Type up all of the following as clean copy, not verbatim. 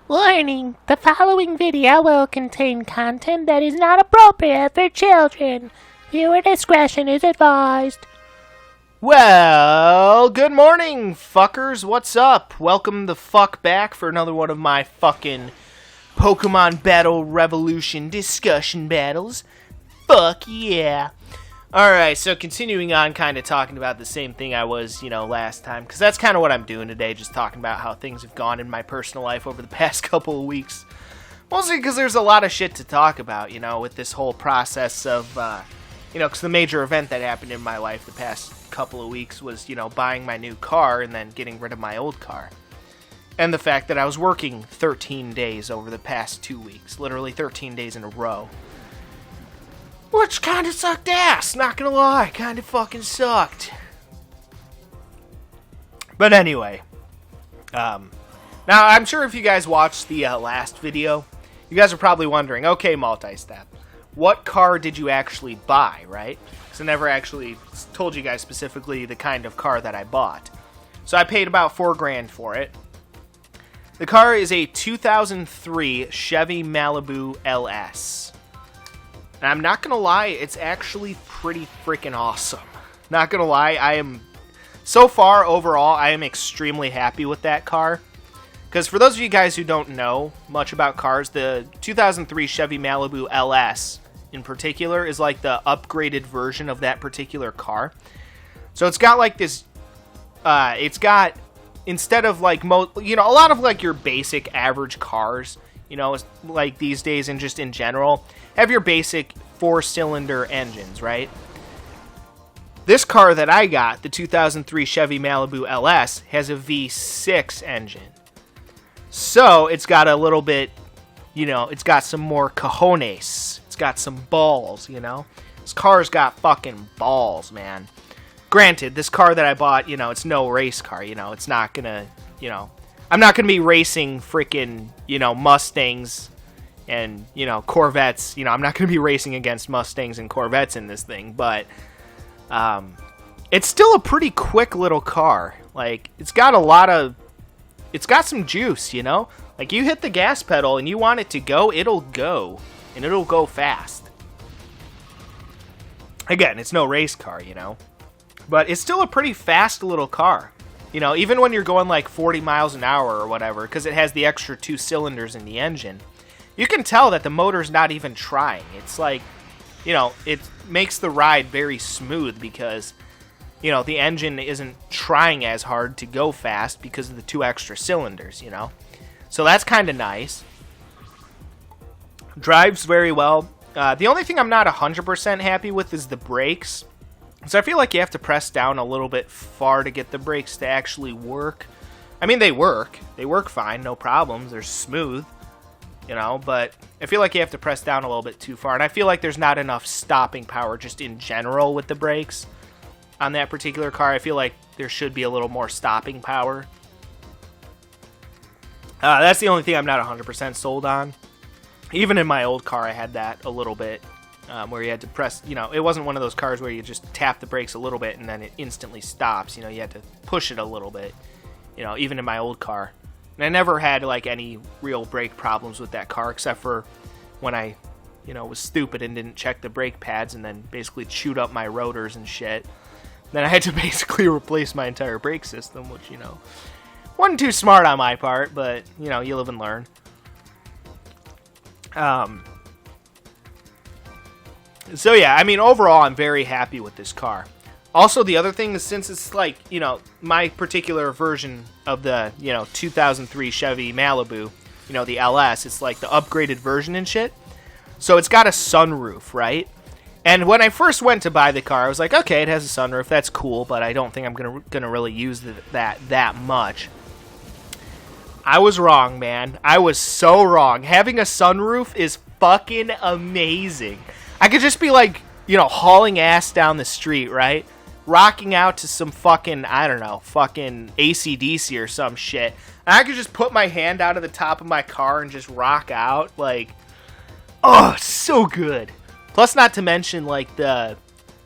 Warning, the following video will contain content that is not appropriate for children. Viewer discretion is advised. Well, good morning, fuckers. What's up? Welcome the fuck back for another one of my fucking Pokemon Battle Revolution discussion battles. Fuck yeah. Alright, so continuing on kind of talking about the same thing I was, last time. Because that's kind of what I'm doing today, just talking about how things have gone in my personal life over the past couple of weeks. Mostly because there's a lot of shit to talk about, with this whole process of, because the major event that happened in my life the past couple of weeks was, buying my new car and then getting rid of my old car. And the fact that I was working 13 days over the past 2 weeks. Literally 13 days in a row. Which kind of sucked ass, not gonna lie. Kind of fucking sucked. But anyway. Now, I'm sure if you guys watched the last video, you guys are probably wondering, okay, Multi-Step, what car did you actually buy, right? Because I never actually told you guys specifically the kind of car that I bought. So I paid about $4,000 for it. The car is a 2003 Chevy Malibu LS. And I'm not going to lie, it's actually pretty freaking awesome. Not going to lie, so far, overall, I am extremely happy with that car. Because for those of you guys who don't know much about cars, the 2003 Chevy Malibu LS, in particular, is like the upgraded version of that particular car. So it's got like this, instead of like, a lot of like your basic average cars, like these days and just in general, have your basic 4-cylinder engines, right? This car that I got, the 2003 Chevy Malibu LS, has a V6 engine. So it's got a little bit, it's got some more cojones. It's got some balls, This car's got fucking balls, man. Granted, this car that I bought, it's no race car, it's not gonna, I'm not gonna be racing freaking, Mustangs and, Corvettes. I'm not going to be racing against Mustangs and Corvettes in this thing, but it's still a pretty quick little car. Like, it's got some juice, Like, you hit the gas pedal and you want it to go, it'll go. And it'll go fast. Again, it's no race car, But it's still a pretty fast little car. Even when you're going like 40 miles an hour or whatever, because it has the extra 2 cylinders in the engine. You can tell that the motor's not even trying. It's like, it makes the ride very smooth because, the engine isn't trying as hard to go fast because of the 2 extra cylinders, So that's kind of nice. Drives very well. The only thing I'm not 100% happy with is the brakes. So I feel like you have to press down a little bit far to get the brakes to actually work. I mean, they work. They work fine, no problems. They're smooth. But I feel like you have to press down a little bit too far. And I feel like there's not enough stopping power just in general with the brakes on that particular car. I feel like there should be a little more stopping power. That's the only thing I'm not 100% sold on. Even in my old car, I had that a little bit, where you had to press, it wasn't one of those cars where you just tap the brakes a little bit and then it instantly stops. You had to push it a little bit, even in my old car. And I never had, like, any real brake problems with that car, except for when I, was stupid and didn't check the brake pads and then basically chewed up my rotors and shit. Then I had to basically replace my entire brake system, which, wasn't too smart on my part, but, you live and learn. So, yeah, I mean, overall, I'm very happy with this car. Also, the other thing is, since it's like, my particular version of the, 2003 Chevy Malibu, the LS, it's like the upgraded version and shit. So it's got a sunroof, right? And when I first went to buy the car, I was like, okay, it has a sunroof, that's cool, but I don't think I'm gonna really use that much. I was wrong, man. I was so wrong. Having a sunroof is fucking amazing. I could just be like, hauling ass down the street, right? Rocking out to some fucking, I don't know, fucking AC/DC or some shit. And I could just put my hand out of the top of my car and just rock out. Like, oh, so good. Plus, not to mention, like, the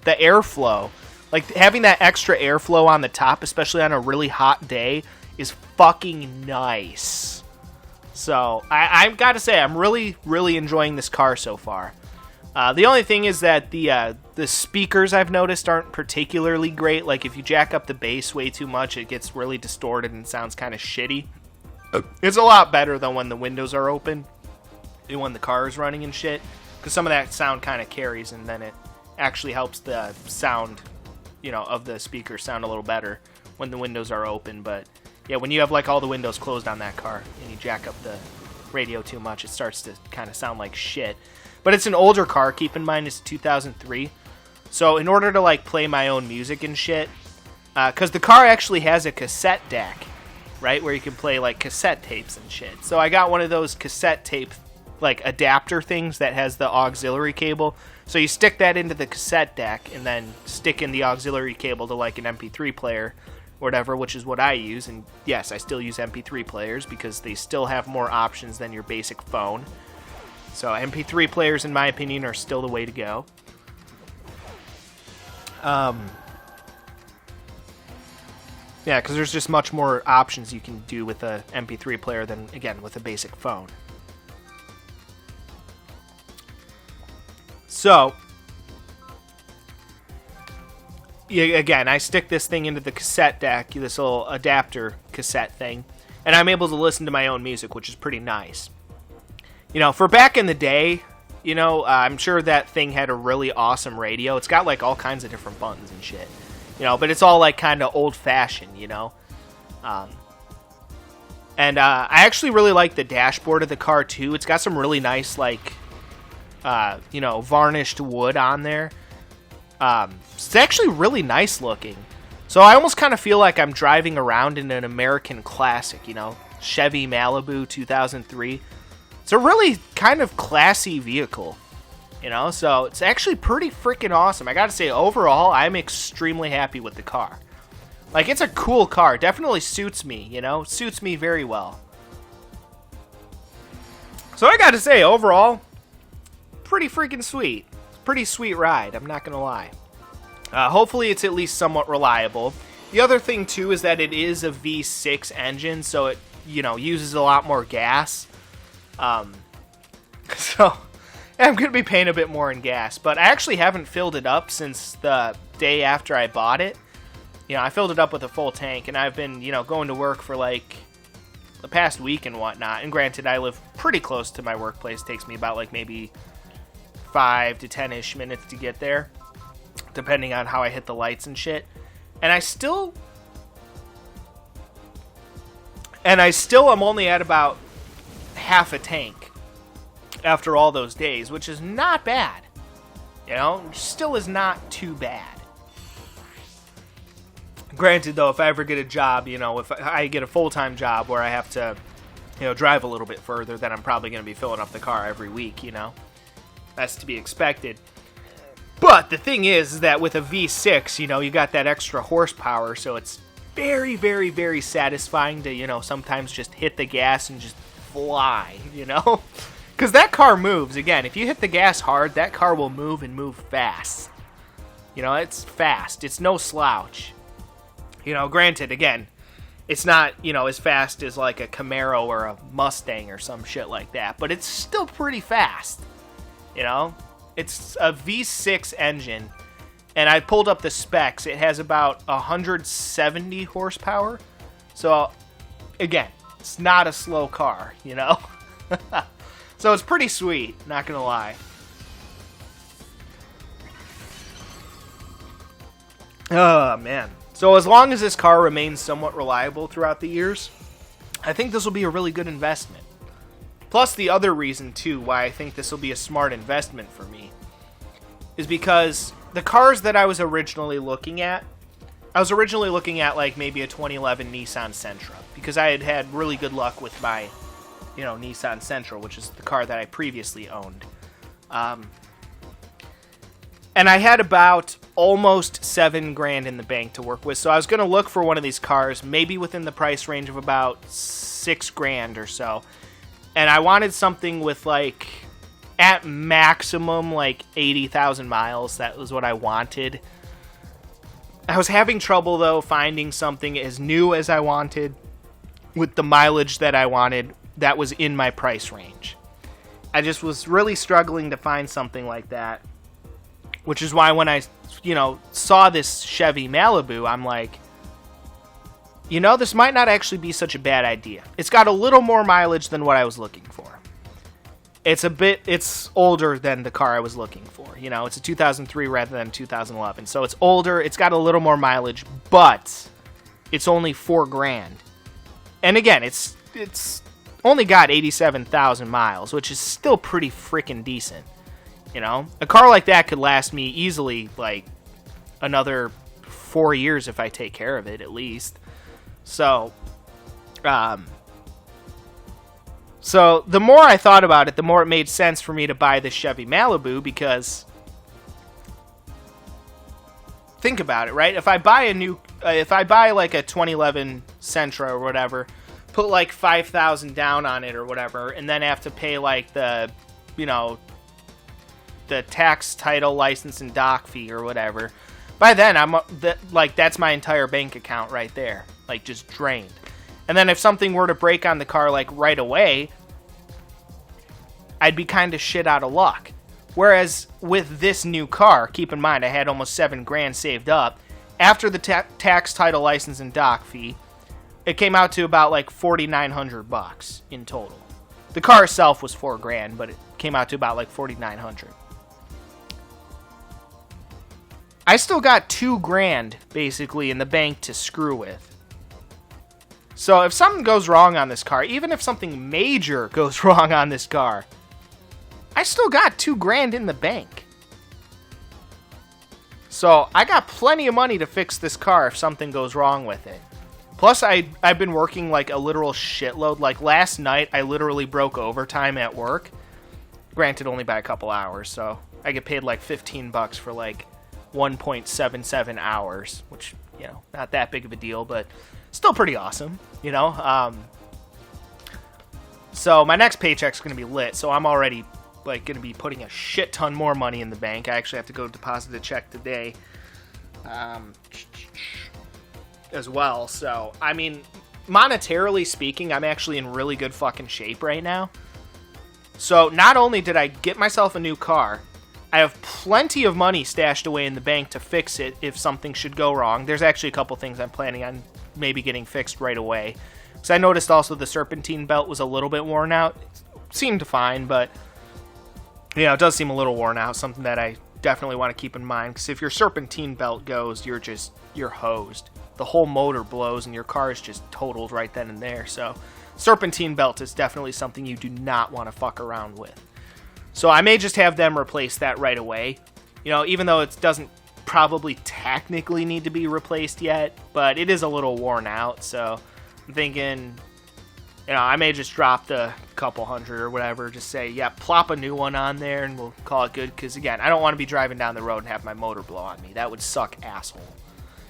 airflow. Like, having that extra airflow on the top, especially on a really hot day, is fucking nice. So I've got to say, I'm really, really enjoying this car so far. The only thing is that the speakers I've noticed aren't particularly great. Like if you jack up the bass way too much, it gets really distorted and sounds kind of shitty. It's a lot better than when the windows are open and when the car is running and shit, because some of that sound kind of carries, and then it actually helps the sound, of the speaker sound a little better when the windows are open. But yeah, when you have like all the windows closed on that car and you jack up the radio too much, it starts to kind of sound like shit. But it's an older car. Keep in mind it's 2003. So in order to like play my own music and shit, because the car actually has a cassette deck, right, where you can play like cassette tapes and shit. So I got one of those cassette tape like adapter things that has the auxiliary cable. So you stick that into the cassette deck and then stick in the auxiliary cable to like an MP3 player or whatever, which is what I use. And yes, I still use MP3 players because they still have more options than your basic phone. So MP3 players, in my opinion, are still the way to go. Yeah, because there's just much more options you can do with a MP3 player than, again, with a basic phone. So, yeah, again, I stick this thing into the cassette deck, this little adapter cassette thing, and I'm able to listen to my own music, which is pretty nice. For back in the day, I'm sure that thing had a really awesome radio. It's got like all kinds of different buttons and shit, but it's all like kind of old-fashioned, and I actually really like the dashboard of the car too. It's got some really nice like, varnished wood on there. It's actually really nice looking. So I almost kind of feel like I'm driving around in an American classic, Chevy Malibu 2003. It's a really kind of classy vehicle, so it's actually pretty freaking awesome. I gotta say, overall, I'm extremely happy with the car. Like, it's a cool car. Definitely suits me, suits me very well. So I gotta say, overall, pretty freaking sweet. Pretty sweet ride, I'm not gonna lie. Hopefully it's at least somewhat reliable. The other thing, too, is that it is a V6 engine, so it, uses a lot more gas. So I'm going to be paying a bit more in gas, but I actually haven't filled it up since the day after I bought it. I filled it up with a full tank, and I've been, going to work for like the past week and whatnot. And granted, I live pretty close to my workplace. It takes me about like maybe 5 to 10-ish minutes to get there, depending on how I hit the lights and shit. And I still am only at about half a tank after all those days, which is not bad. Still is not too bad. Granted, though, if I ever get a job, if I get a full-time job where I have to, drive a little bit further, then I'm probably going to be filling up the car every week, That's to be expected. But the thing is that with a V6, you got that extra horsepower, so it's very, very, very satisfying to, sometimes just hit the gas and just fly, Because that car moves. Again, if you hit the gas hard, that car will move and move fast. It's fast. It's no slouch. Granted, again, it's not, as fast as like a Camaro or a Mustang or some shit like that, but it's still pretty fast. It's a V6 engine, and I pulled up the specs. It has about 170 horsepower. So, again, it's not a slow car, So it's pretty sweet, not gonna lie. Oh, man. So as long as this car remains somewhat reliable throughout the years, I think this will be a really good investment. Plus, the other reason, too, why I think this will be a smart investment for me is because the cars that I was originally looking at like maybe a 2011 Nissan Sentra, because I had had really good luck with my, Nissan Sentra, which is the car that I previously owned. And I had about almost $7,000 in the bank to work with, so I was going to look for one of these cars, maybe within the price range of about $6,000 or so. And I wanted something with, like, at maximum, like, 80,000 miles. That was what I wanted. I was having trouble, though, finding something as new as I wanted, with the mileage that I wanted, that was in my price range. I just was really struggling to find something like that, which is why when I, saw this Chevy Malibu, I'm like, this might not actually be such a bad idea. It's got a little more mileage than what I was looking for. It's older than the car I was looking for. It's a 2003 rather than 2011. So it's older, it's got a little more mileage, but it's only $4,000. And again, it's only got 87,000 miles, which is still pretty freaking decent. A car like that could last me easily like another 4 years if I take care of it at least. So the more I thought about it, the more it made sense for me to buy this Chevy Malibu, because think about it, right? If I buy like a 2011 Sentra or whatever, put like $5,000 down on it or whatever, and then have to pay like the tax, title, license, and dock fee or whatever, by then that's my entire bank account right there, like just drained. And then if something were to break on the car like right away, I'd be kind of shit out of luck. Whereas with this new car, keep in mind I had almost $7,000 saved up. After the tax, title, license, and dock fee, it came out to about like $4,900 in total. The car itself was $4,000, but it came out to about like $4,900. I still got $2,000 basically in the bank to screw with. So if something goes wrong on this car, even if something major goes wrong on this car, I still got $2,000 in the bank. So I got plenty of money to fix this car if something goes wrong with it. Plus, I've been working like a literal shitload. Like last night, I literally broke overtime at work. Granted, only by a couple hours, so I get paid like $15 for like 1.77 hours, which, not that big of a deal, but still pretty awesome, So my next paycheck's going to be lit, so I'm already like going to be putting a shit ton more money in the bank. I actually have to go deposit a check today as well. So, I mean, monetarily speaking, I'm actually in really good fucking shape right now. So not only did I get myself a new car, I have plenty of money stashed away in the bank to fix it if something should go wrong. There's actually a couple things I'm planning on maybe getting fixed right away. Because I noticed also the serpentine belt was a little bit worn out. It seemed fine, but it does seem a little worn out. Something that I definitely want to keep in mind. Because if your serpentine belt goes, you're hosed. The whole motor blows and your car is just totaled right then and there. So serpentine belt is definitely something you do not want to fuck around with. So I may just have them replace that right away. Even though it doesn't probably technically need to be replaced yet, but it is a little worn out. So I'm thinking, I may just drop the couple hundred or whatever. Just say, yeah, plop a new one on there and we'll call it good. Because again, I don't want to be driving down the road and have my motor blow on me. That would suck asshole.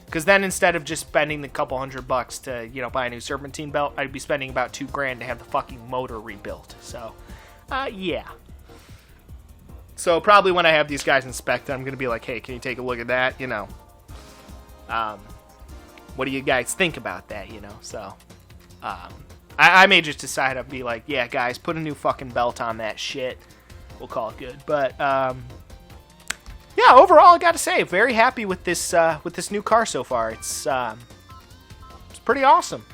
Because then instead of just spending the couple $100 to, buy a new serpentine belt, I'd be spending about $2,000 to have the fucking motor rebuilt. So, yeah. So probably when I have these guys inspect it, I'm going to be like, hey, can you take a look at that? What do you guys think about that? So I may just decide I'll be like, yeah, guys, put a new fucking belt on that shit. We'll call it good. But yeah, overall, I got to say, very happy with this new car so far. It's pretty awesome.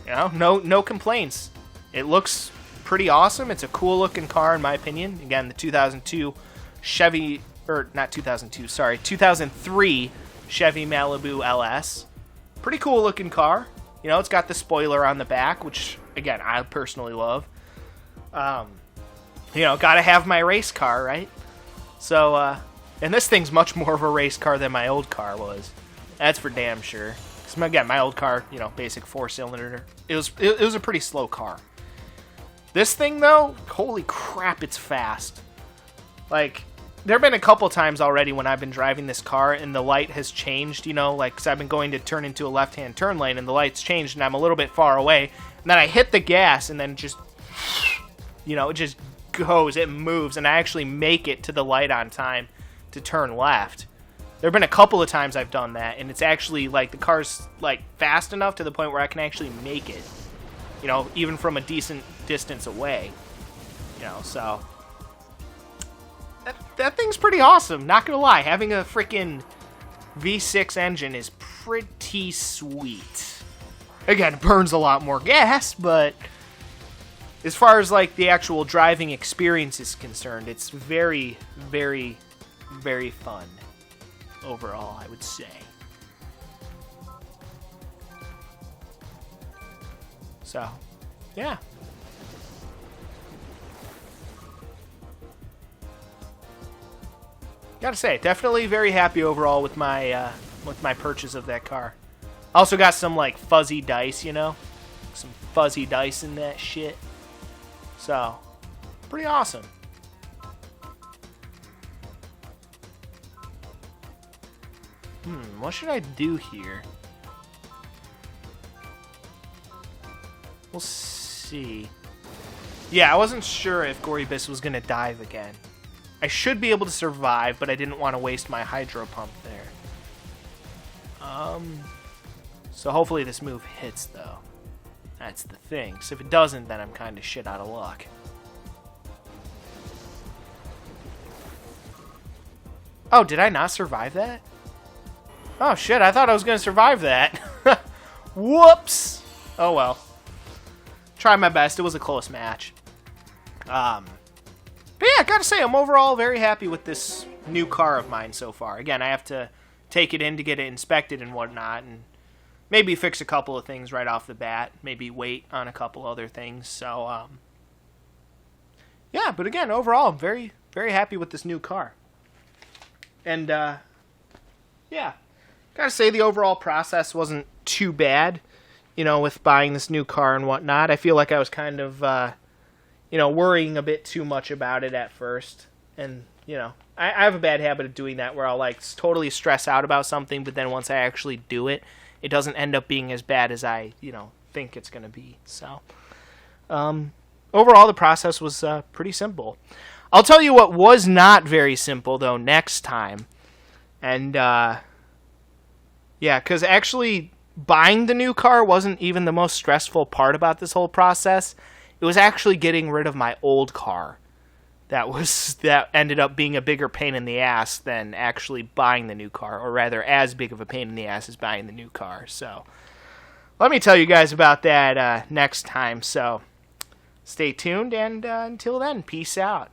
No complaints. It looks pretty awesome. It's a cool looking car in my opinion. Again, the 2002 Chevy, or not 2002, sorry, 2003 Chevy Malibu LS. Pretty cool looking car. It's got the spoiler on the back, which again, I personally love. Gotta have my race car, right? So, and this thing's much more of a race car than my old car was. That's for damn sure. Because again, my old car, basic 4-cylinder, it was a pretty slow car. This thing, though, holy crap, it's fast. Like, there have been a couple times already when I've been driving this car and the light has changed, because I've been going to turn into a left-hand turn lane and the light's changed and I'm a little bit far away. And then I hit the gas and then just, it just goes, it moves, and I actually make it to the light on time to turn left. There have been a couple of times I've done that, and it's actually, like, the car's, like, fast enough to the point where I can actually make it. you know, even from a decent distance away. You know, so that thing's pretty awesome, not gonna lie. Having a freaking V6 engine is pretty sweet. Again, it burns a lot more gas, but as far as like the actual driving experience is concerned, it's very, very, very fun overall, I would say. So, yeah. Gotta say, definitely very happy overall with my purchase of that car. Also got some like fuzzy dice, you know, some fuzzy dice in that shit. So, pretty awesome. What should I do here? We'll see. Yeah, I wasn't sure if Gorybus was gonna dive again. I should be able to survive, but I didn't want to waste my hydro pump there. So hopefully this move hits, though. That's the thing. So if it doesn't, then I'm kind of shit out of luck. Oh, did I not survive that? Oh, shit, I thought I was going to survive that. Whoops! Oh, well. Try my best. It was a close match. But yeah, gotta say, I'm overall very happy with this new car of mine so far. Again, I have to take it in to get it inspected and whatnot, and maybe fix a couple of things right off the bat. Maybe wait on a couple other things. So, yeah, but again, overall, I'm very, very happy with this new car. And, yeah, gotta say the overall process wasn't too bad, you know, with buying this new car and whatnot. I feel like I was kind of, you know, worrying a bit too much about it at first. And, you know, I have a bad habit of doing that where I'll, like, totally stress out about something, but then once I actually do it, it doesn't end up being as bad as I, you know, think it's going to be. So, overall, the process was pretty simple. I'll tell you what was not very simple, though, next time. And, yeah, because actually buying the new car wasn't even the most stressful part about this whole process. It was actually getting rid of my old car that ended up being a bigger pain in the ass than actually buying the new car, or rather as big of a pain in the ass as buying the new car. So let me tell you guys about that next time. So stay tuned, and until then, peace out.